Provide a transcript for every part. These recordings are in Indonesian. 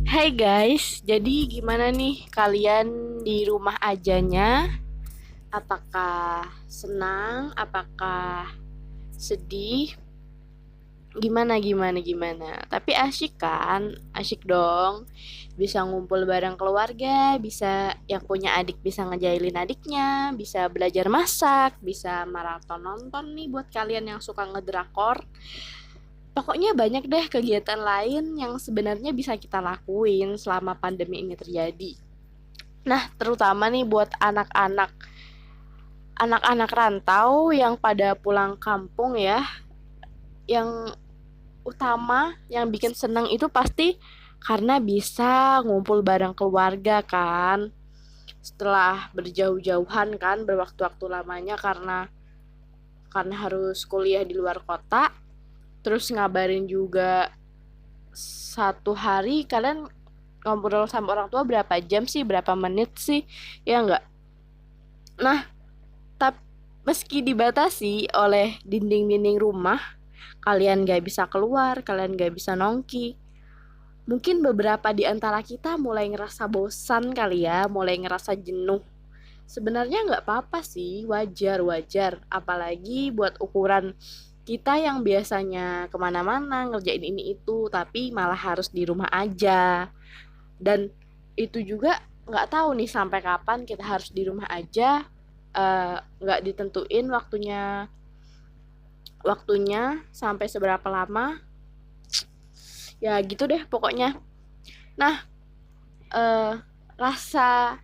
Hai guys, jadi gimana nih kalian di rumah ajanya? Apakah senang? Apakah sedih? Gimana? Tapi asyik kan? Asyik dong. Bisa ngumpul bareng keluarga, bisa yang punya adik bisa ngejailin adiknya, bisa belajar masak, bisa maraton nonton nih buat kalian yang suka ngedrakor. Pokoknya banyak deh kegiatan lain yang sebenarnya bisa kita lakuin selama pandemi ini terjadi. Nah, terutama nih buat anak-anak rantau yang pada pulang kampung ya, yang utama yang bikin seneng itu pasti karena bisa ngumpul bareng keluarga kan. Setelah berjauh-jauhan kan, berwaktu-waktu lamanya karena harus kuliah di luar kota, terus ngabarin juga satu hari kalian ngobrol sama orang tua berapa jam sih, berapa menit sih, ya enggak? Nah, tapi meski dibatasi oleh dinding-dinding rumah, kalian gak bisa keluar, kalian gak bisa nongki. Mungkin beberapa di antara kita mulai ngerasa bosan kali ya, mulai ngerasa jenuh. Sebenarnya nggak apa-apa sih, wajar-wajar. Apalagi buat ukuran kita yang biasanya kemana-mana ngerjain ini itu, tapi malah harus di rumah aja. Dan itu juga nggak tahu nih sampai kapan kita harus di rumah aja, nggak ditentuin waktunya sampai seberapa lama. Ya gitu deh pokoknya. Nah, eh, rasa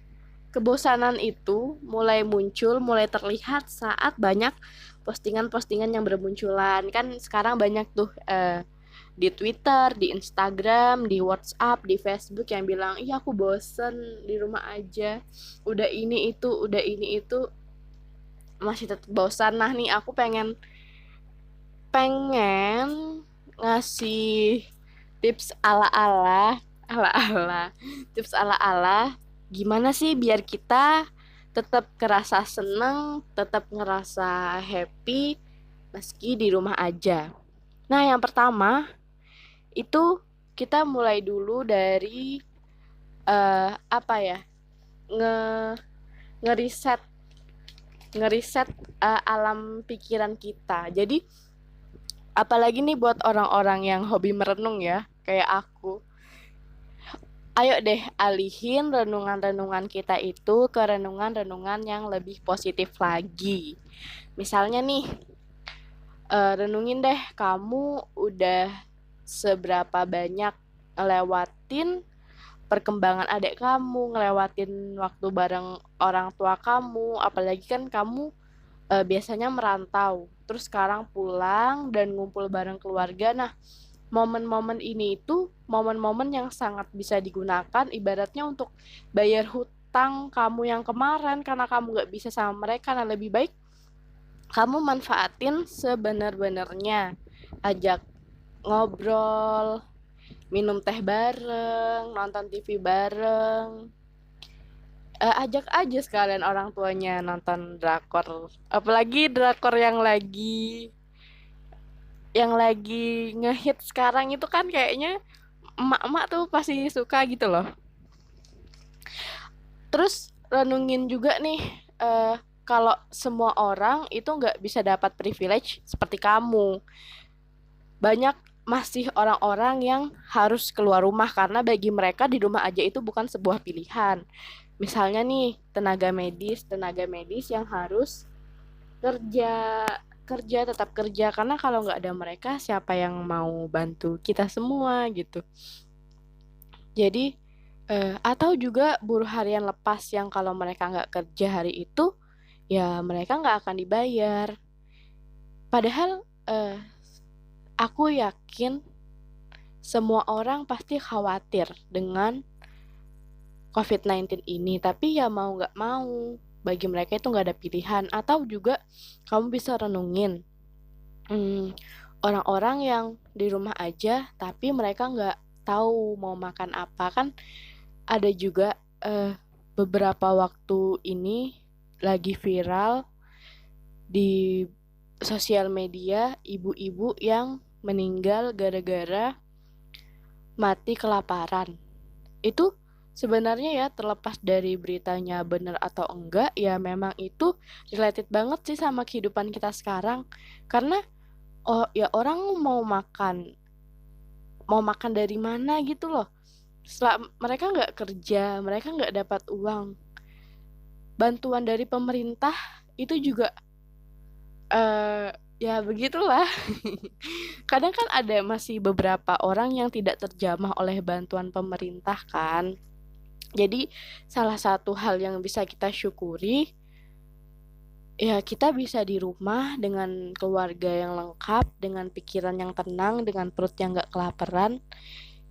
kebosanan itu mulai muncul, mulai terlihat saat banyak postingan-postingan yang bermunculan. Kan sekarang banyak tuh di Twitter, di Instagram, di WhatsApp, di Facebook yang bilang, iya aku bosen di rumah aja. Udah ini itu, masih tetap bosan. Nah nih aku pengen pengen ngasih tips ala-ala tips ala-ala gimana sih biar kita tetap ngerasa seneng, tetap ngerasa happy meski di rumah aja. Nah, yang pertama itu kita mulai dulu dari apa ya? Nge ngeriset ngeriset alam pikiran kita. Jadi apalagi nih buat orang-orang yang hobi merenung ya, kayak aku. Ayo deh alihin renungan-renungan kita itu ke renungan-renungan yang lebih positif lagi. Misalnya nih, renungin deh kamu udah seberapa banyak ngelewatin perkembangan adik kamu, ngelewatin waktu bareng orang tua kamu, apalagi kan kamu biasanya merantau, terus sekarang pulang dan ngumpul bareng keluarga. Nah, momen-momen ini itu momen-momen yang sangat bisa digunakan ibaratnya untuk bayar hutang kamu yang kemarin karena kamu gak bisa sama mereka. Nah, lebih baik kamu manfaatin sebenar-benarnya. Ajak ngobrol, minum teh bareng, nonton TV bareng. Ajak aja sekalian orang tuanya nonton drakor. Apalagi drakor yang lagi ngehit sekarang itu kan kayaknya emak-emak tuh pasti suka gitu loh. Terus renungin juga nih, eh, kalau semua orang itu nggak bisa dapat privilege seperti kamu. Banyak masih orang-orang yang harus keluar rumah karena bagi mereka di rumah aja itu bukan sebuah pilihan. Misalnya nih, tenaga medis yang harus kerja, tetap kerja karena kalau nggak ada mereka siapa yang mau bantu kita semua gitu. Jadi atau juga buruh harian lepas yang kalau mereka nggak kerja hari itu ya mereka nggak akan dibayar. Padahal aku yakin semua orang pasti khawatir dengan COVID-19 ini, tapi ya mau nggak mau bagi mereka itu nggak ada pilihan. Atau juga kamu bisa renungin hmm, orang-orang yang di rumah aja tapi mereka nggak tahu mau makan apa. Kan ada juga beberapa waktu ini lagi viral di sosial media ibu-ibu yang meninggal gara-gara mati kelaparan. Itu sebenarnya ya terlepas dari beritanya benar atau enggak, ya memang itu related banget sih sama kehidupan kita sekarang. Karena oh ya orang mau makan dari mana gitu loh. Setelah mereka nggak kerja, mereka nggak dapat uang. Bantuan dari pemerintah itu juga eh ya begitulah. Kadang kan ada masih beberapa orang yang tidak terjamah oleh bantuan pemerintah kan. Jadi salah satu hal yang bisa kita syukuri ya kita bisa di rumah dengan keluarga yang lengkap, dengan pikiran yang tenang, dengan perut yang nggak kelaparan.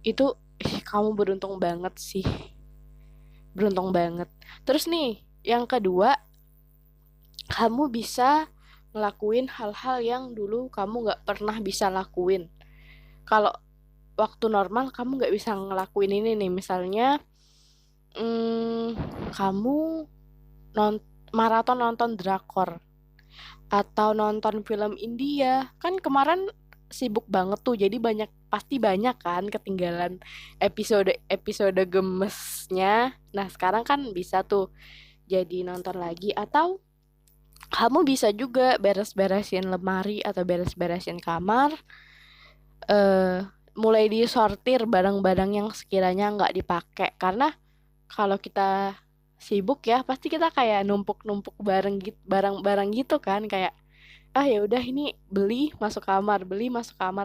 Itu kamu beruntung banget sih, beruntung banget. Terus nih, yang kedua, kamu bisa ngelakuin hal-hal yang dulu kamu nggak pernah bisa lakuin. Kalau waktu normal kamu nggak bisa ngelakuin ini nih, misalnya kamu non maraton nonton drakor atau nonton film India. Kan kemarin sibuk banget tuh, jadi pasti banyak kan ketinggalan episode gemesnya. Nah, sekarang kan bisa tuh jadi nonton lagi atau kamu bisa juga beres-beresin lemari atau beres-beresin kamar, eh mulai disortir barang-barang yang sekiranya nggak dipakai. Karena kalau kita sibuk ya, pasti kita kayak numpuk-numpuk barang-barang gitu kan, kayak ah ya udah ini beli masuk kamar,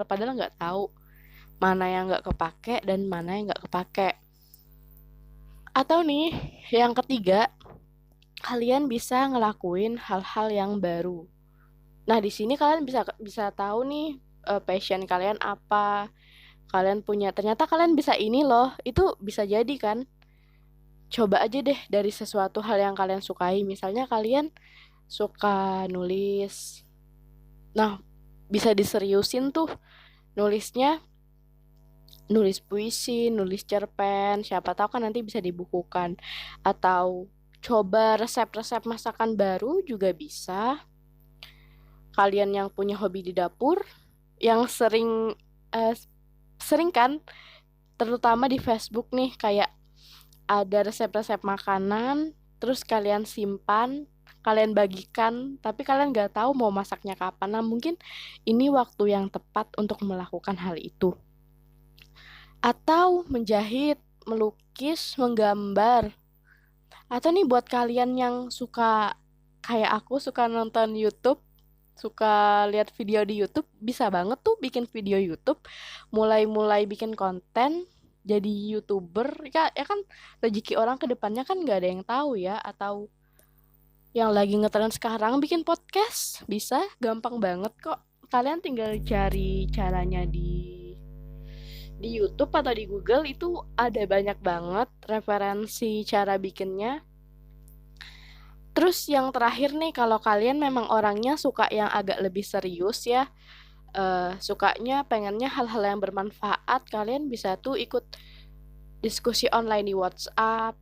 padahal nggak tahu mana yang nggak kepake dan mana yang nggak kepake. Atau nih, yang ketiga, kalian bisa ngelakuin hal-hal yang baru. Nah, di sini kalian bisa bisa tahu nih passion kalian apa. Kalian punya, ternyata kalian bisa ini loh. Itu bisa jadi kan. Coba aja deh dari sesuatu hal yang kalian sukai. Misalnya kalian suka nulis. Nah, bisa diseriusin tuh nulisnya, nulis puisi, nulis cerpen, siapa tahu kan nanti bisa dibukukan. Atau coba resep-resep masakan baru juga bisa. Kalian yang punya hobi di dapur, yang eh, sering kan, terutama di Facebook nih, kayak ada resep-resep makanan, terus kalian simpan, kalian bagikan, tapi kalian nggak tahu mau masaknya kapan. Nah, mungkin ini waktu yang tepat untuk melakukan hal itu. Atau menjahit, melukis, menggambar. Atau nih buat kalian yang suka kayak aku suka nonton YouTube, suka lihat video di YouTube, bisa banget tuh bikin video YouTube, mulai-mulai bikin konten, jadi YouTuber. Ya, ya kan rezeki orang ke depannya kan nggak ada yang tahu ya. Atau yang lagi ngetren sekarang bikin podcast, bisa gampang banget kok. Kalian tinggal cari caranya di YouTube atau di Google, itu ada banyak banget referensi cara bikinnya. Terus yang terakhir nih, kalau kalian memang orangnya suka yang agak lebih serius ya, sukanya pengennya hal-hal yang bermanfaat, kalian bisa tuh ikut diskusi online di WhatsApp,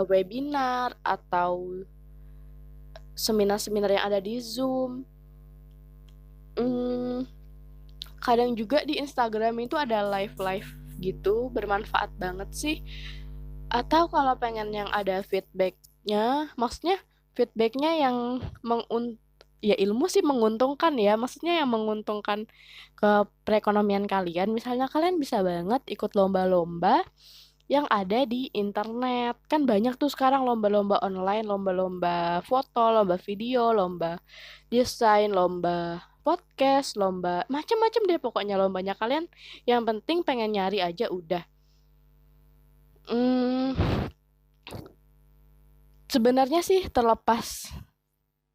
webinar, atau seminar-seminar yang ada di Zoom. Hmm, kadang juga di Instagram itu ada live-live gitu, bermanfaat banget sih. Atau kalau pengen yang ada feedbacknya, maksudnya feedbacknya yang ya ilmu sih menguntungkan ya, maksudnya yang menguntungkan ke perekonomian kalian. Misalnya kalian bisa banget ikut lomba-lomba yang ada di internet. Kan banyak tuh sekarang lomba-lomba online, lomba-lomba foto, lomba video, lomba desain, lomba podcast, lomba macem-macem deh pokoknya lombanya. Kalian yang penting pengen nyari aja udah. Hmm, sebenarnya sih terlepas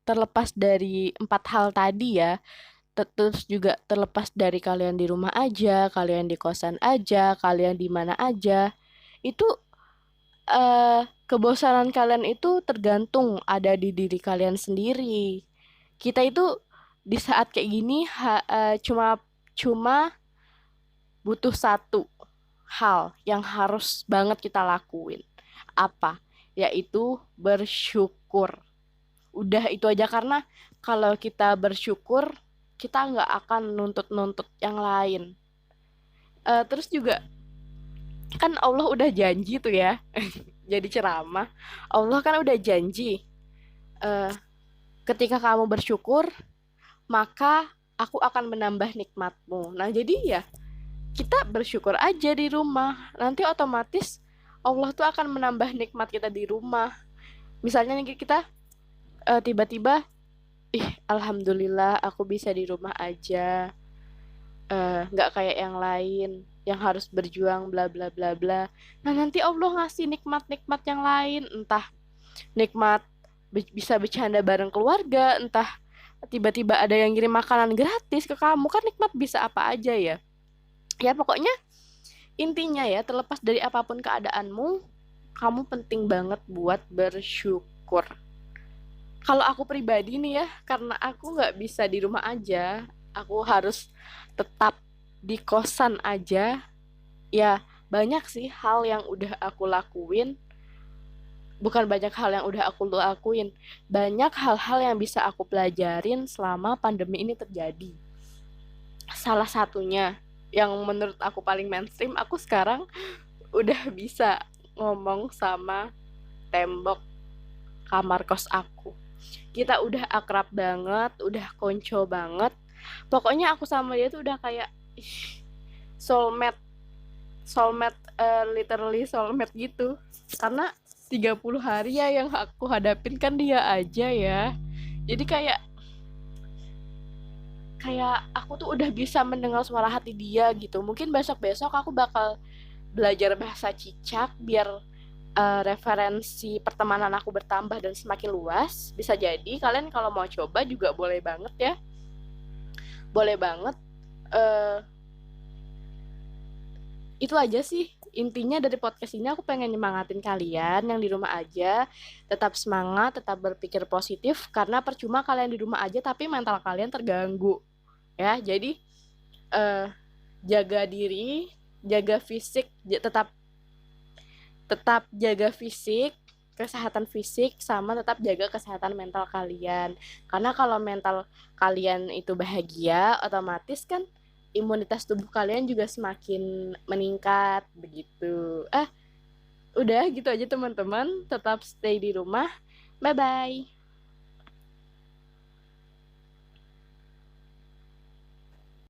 terlepas dari empat hal tadi ya, terus juga terlepas dari kalian di rumah aja, kalian di kosan aja, kalian di mana aja, itu kebosanan kalian itu tergantung ada di diri kalian sendiri. Kita itu di saat kayak gini cuma cuma butuh satu hal yang harus banget kita lakuin. Apa? Yaitu bersyukur. Udah itu aja, karena kalau kita bersyukur, kita nggak akan nuntut-nuntut yang lain. Terus juga Kan Allah udah janji tuh ya. Jadi ceramah. Allah kan udah janji, eh, ketika kamu bersyukur, maka aku akan menambah nikmatmu. Nah, jadi ya kita bersyukur aja di rumah. Nanti otomatis Allah tuh akan menambah nikmat kita di rumah. Misalnya nih kita tiba-tiba, ih, alhamdulillah aku bisa di rumah aja, nggak kayak yang lain yang harus berjuang bla bla bla bla. Nah, nanti Allah ngasih nikmat-nikmat yang lain, entah nikmat bisa bercanda bareng keluarga, entah tiba-tiba ada yang ngirim makanan gratis ke kamu, kan nikmat bisa apa aja ya. Ya pokoknya intinya ya, terlepas dari apapun keadaanmu, kamu penting banget buat bersyukur. Kalau aku pribadi nih ya, karena aku nggak bisa di rumah aja, aku harus tetap di kosan aja. Ya, banyak sih hal yang udah aku lakuin. Bukan banyak hal yang udah aku lakuin, banyak hal-hal yang bisa aku pelajarin selama pandemi ini terjadi. Salah satunya, yang menurut aku paling mainstream, aku sekarang udah bisa ngomong sama tembok kamar kos aku. Kita udah akrab banget, udah konco banget. Pokoknya aku sama dia tuh udah kayak soulmate, soulmate, literally soulmate gitu. Karena 30 hari ya yang aku hadapin kan dia aja ya. Jadi kayak kayak aku tuh udah bisa mendengar suara hati dia gitu. Mungkin besok-besok aku bakal belajar bahasa cicak biar referensi pertemanan aku bertambah dan semakin luas. Bisa jadi kalian kalau mau coba juga boleh banget ya. Boleh banget. eh itu aja sih intinya dari podcast ini. Aku pengen nyemangatin kalian yang di rumah aja, tetap semangat, tetap berpikir positif, karena percuma kalian di rumah aja tapi mental kalian terganggu ya. Jadi eh jaga diri, jaga fisik, tetap tetap jaga fisik, kesehatan fisik, sama tetap jaga kesehatan mental kalian. Karena kalau mental kalian itu bahagia, otomatis kan imunitas tubuh kalian juga semakin meningkat begitu. Udah gitu aja teman-teman, tetap stay di rumah. Bye bye.